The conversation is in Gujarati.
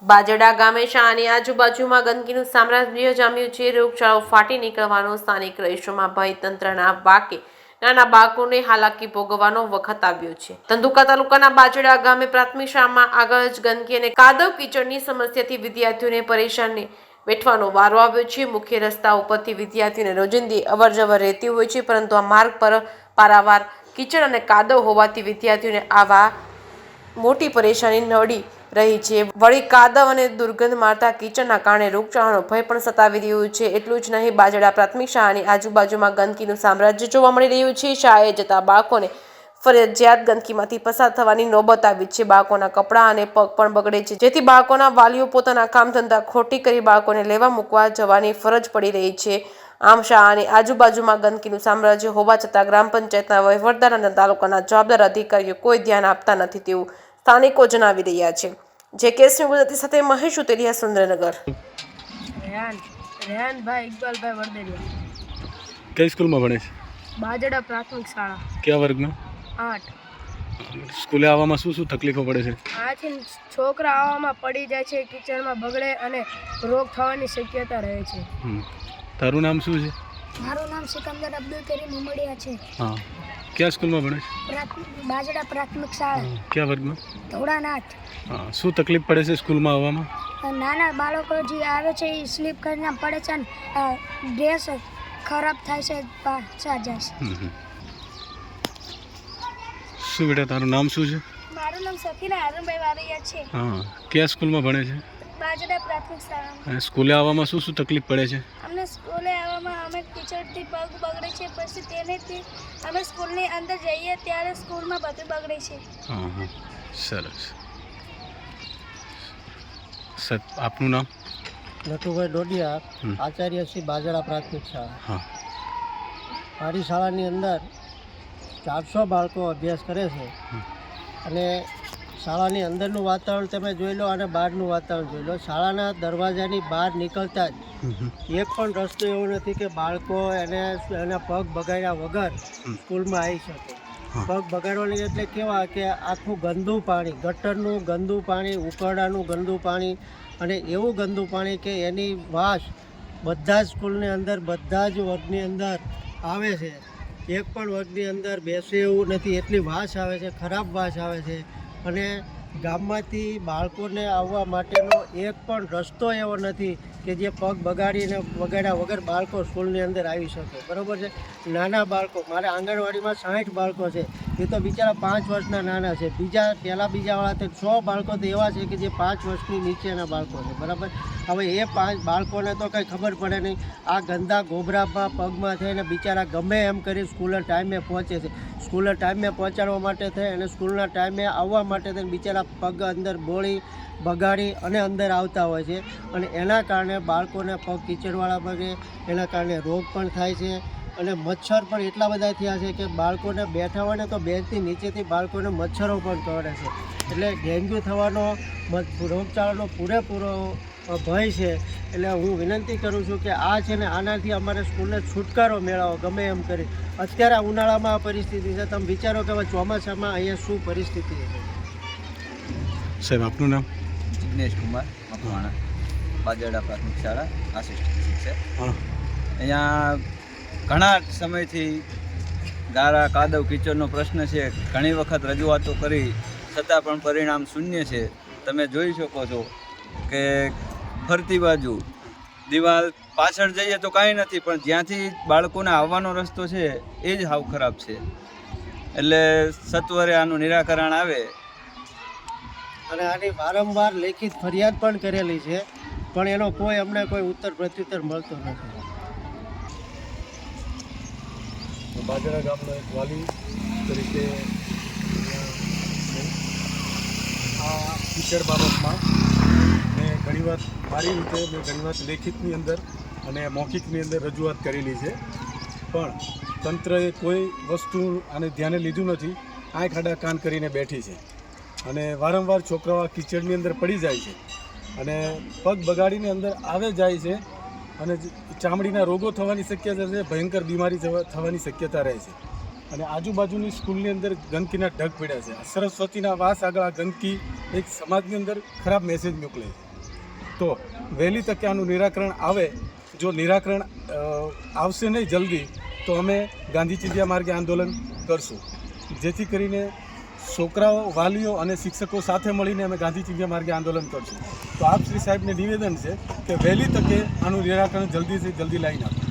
બાજડા ગામે શાળાની આજુબાજુમાં ગંદકીનું સામ્રાજ્ય જામ્યું છે। રોગચાળો ફાટી નીકળવાનો સ્થાનિક રહીશોમાં ભય, તંત્રના વાકે નાના બાળકોને હાલાકી ભોગવવાનો વખત આવ્યો છે। ધંધુકા તાલુકાના બાજડા ગામે પ્રાથમિક શાળામાં આગળ જ ગંદકી અને કાદવ કીચડની સમસ્યાથી વિદ્યાર્થીઓને પરેશાની વેઠવાનો વારો આવ્યો છે। મુખ્ય રસ્તા ઉપરથી વિદ્યાર્થીઓને રોજિંદી અવરજવર રહેતી હોય છે, પરંતુ આ માર્ગ પર પારાવાર કીચડ અને કાદવ હોવાથી વિદ્યાર્થીઓને આવા મોટી પરેશાની નડી રહી છે। વળી કાદવ અને દુર્ગંધ મારતા કીચડના કારણે રોગચાળાનો ભય પણ સતાવી રહ્યું છે। એટલું જ નહીં, બાજડા પ્રાથમિક શાળાની આજુબાજુમાં ગંદકીનું સામ્રાજ્ય જોવા મળી રહ્યું છે। શાળાએ જતા બાળકોને ફરજિયાત ગંદકીમાંથી પસાર થવાની નોબત આવી છે। બાળકોના કપડાં અને પગ પણ બગડે છે, જેથી બાળકોના વાલીઓ પોતાના કામ ધંધા ખોટી કરી બાળકોને લેવા મૂકવા જવાની ફરજ પડી રહી છે। આમ શાળાની આજુબાજુમાં ગંદકીનું સામ્રાજ્ય હોવા છતાં ગ્રામ પંચાયતના વહીવટદાર અને તાલુકાના જવાબદાર અધિકારીઓ કોઈ ધ્યાન આપતા નથી તેવું સ્થાનિકો જણાવી રહ્યા છે। જે કેસની ગુજરાતી સાથે મહેશ ઉતેરિયા, સુરેન્દ્રનગર। રેહાનભાઈ ઇકબાલભાઈ વરદેરિયા। કઈ સ્કૂલમાં ભણે છે? બાજડા પ્રાથમિક શાળા। કયા વર્ગમાં? 8। સ્કૂલે આવવામાં શું શું તકલીફો પડે છે? આથી છોકરા આવવામાં પડી જાય છે, કિચડમાં બગડે અને રોગ થવાની શક્યતા રહે છે। તારું નામ શું છે? મારું નામ સિકંદર અબ્દુલ કરીમ ઉમડિયા છે। હા, કયા સ્કૂલમાં ભણે છે? બાજડા પ્રાથમિક શાળા। કયા વર્ગમાં? ધોળાનાથ। હા, શું તકલીફ પડે છે સ્કૂલમાં આવવામાં? નાના બાળકો જે આવે છે એ સ્લીપ કરીને પડે છે ને ડ્રેસ ખરાબ થાય છે, પાછા જાય છે। શું બેટા, તારું નામ શું છે? મારું નામ સફીના હારૂનભાઈ વારૈયા છે। હા, કયા સ્કૂલમાં ભણે છે? બાજડા પ્રાથમિક શાળા। સ્કૂલે આવવામાં શું શું તકલીફ પડે છે? અમને સ્કૂલે આવવામાં અમે કિચડથી પગ બગડે છે, પછી તેનેથી અમે સ્કૂલની અંદર જઈએ ત્યારે સ્કૂલમાં બધું બગડે છે। હા હા, સરસ। સર, આપનું નામ? નટુભાઈ ડોડિયા, આચાર્ય શ્રી બાજડા પ્રાથમિક શાળા। હા, મારી શાળાની અંદર 400 બાળકો અભ્યાસ કરે છે અને શાળાની અંદરનું વાતાવરણ તમે જોઈ લો અને બહારનું વાતાવરણ જોઈ લો। શાળાના દરવાજાની બહાર નીકળતા જ એક પણ રસ્તો એવો નથી કે બાળકો એના પગ બગાડ્યા વગર સ્કૂલમાં આવી શકે। પગ બગાડવાની એટલે કેવા કે આખું ગંદુ પાણી, ગટરનું ગંદુ પાણી, ઉકરડાનું ગંદુ પાણી અને એવું ગંદુ પાણી કે એની વાસ બધા જ સ્કૂલની અંદર, બધા જ વર્ગની અંદર આવે છે। એક પણ વર્ગની અંદર બેસે એવું નથી, એટલી વાસ આવે છે, ખરાબ વાસ આવે છે। અને ગામમાંથી બાળકોને આવવા માટેનો એક પણ રસ્તો એવો નથી કે જે પગ બગાડ્યા વગર બાળકો સ્કૂલની અંદર આવી શકે, બરાબર છે। નાના બાળકો, મારે આંગણવાડીમાં 60 બાળકો છે, એ તો બિચારા 5 વર્ષના નાના છે। બીજાવાળા તો 100 બાળકો તો એવા છે કે જે 5 વર્ષની નીચેના બાળકો છે, બરાબર। હવે એ 5 બાળકોને તો કંઈ ખબર પડે નહીં, આ ગંદા ગોબરામાં પગમાં થઈને બિચારા ગમે એમ કરી સ્કૂલે ટાઈમે પહોંચે છે। સ્કૂલે ટાઈમે પહોંચાડવા માટે થઈ અને સ્કૂલના ટાઈમે આવવા માટે થઈને બિચારા પગ અંદર બોળી બગાડી અને અંદર આવતા હોય છે અને એના કારણે બાળકોને પગ કીચડવાળા બગે, એના કારણે રોગ પણ થાય છે અને મચ્છર પણ એટલા બધા થયા છે કે બાળકોને બેઠા હોય ને તો બેન્ચની નીચેથી બાળકોને મચ્છરો પણ કરડે છે। એટલે ડેન્ગ્યુ થવાનો, રોગચાળાનો પૂરેપૂરો ભય છે। એટલે હું વિનંતી કરું છું કે આ છે ને આનાથી અમારે સ્કૂલને છુટકારો મેળવો ગમે એમ કરી। અત્યારે ઉનાળામાં આ પરિસ્થિતિ છે, તમે વિચારો કે હવે ચોમાસામાં અહીંયા શું પરિસ્થિતિ છે। સાહેબ, આપનું નામ? જિગ્નેશ કુમાર મકવાણા, બાજડા પ્રાથમિક શાળા આસિસ્ટન્ટ શિક્ષક। અહીંયા ઘણા સમયથી ગારા, કાદવ, કીચડનો પ્રશ્ન છે। ઘણી વખત રજૂઆતો કરી છતાં પણ પરિણામ શૂન્ય છે। તમે જોઈ શકો છો કે ફરતી બાજુ દિવાલ પાછળ જઈએ તો કાંઈ નથી, પણ જ્યાંથી બાળકોને આવવાનો રસ્તો છે એ જ હાવ ખરાબ છે। એટલે સત્વરે આનું નિરાકરણ આવે। અને આની વારંવાર લેખિત ફરિયાદ પણ કરેલી છે, પણ એનો અમને કોઈ ઉત્તર પ્રત્યુત્તર મળતો નથી। બાજડા ગામનો એક વાલી તરીકે આ કીચડ બાબતમાં મેં ઘણીવાર લેખિતની અંદર અને મૌખિકની અંદર રજૂઆત કરેલી છે, પણ તંત્રએ કોઈ વસ્તુ આને ધ્યાને લીધું નથી। આંખ આડા કાન કરીને બેઠી છે અને વારંવાર છોકરાઓ આ કીચડની અંદર પડી જાય છે અને પગ બગાડીને અંદર આવે જાય છે અને ચામડીના રોગો થવાની શક્યતા છે, ભયંકર બીમારી થવાની શક્યતા રહે છે। અને આજુબાજુની સ્કૂલની અંદર ગંદકીના ઢગ પડ્યા છે। સરસ્વતીના વાસ આગળ આ ગંદકી એક સમાજની અંદર ખરાબ મેસેજ મોકલે છે। તો વહેલી તકે આનું નિરાકરણ આવે. જો નિરાકરણ આવશે નહીં જલ્દી તો અમે ગાંધી ચિંધ્યા માર્ગે આંદોલન કરશું, જેથી કરીને છોકરાઓ, વાલીઓ અને શિક્ષકો સાથે મળીને અમે ગાંધી ચિંધ્યા માર્ગે આંદોલન કરશું. તો આપ શ્રી સાહેબને નિવેદન છે કે વહેલી તકે આનું નિરાકરણ જલ્દીથી જલ્દી લાવી નાખો.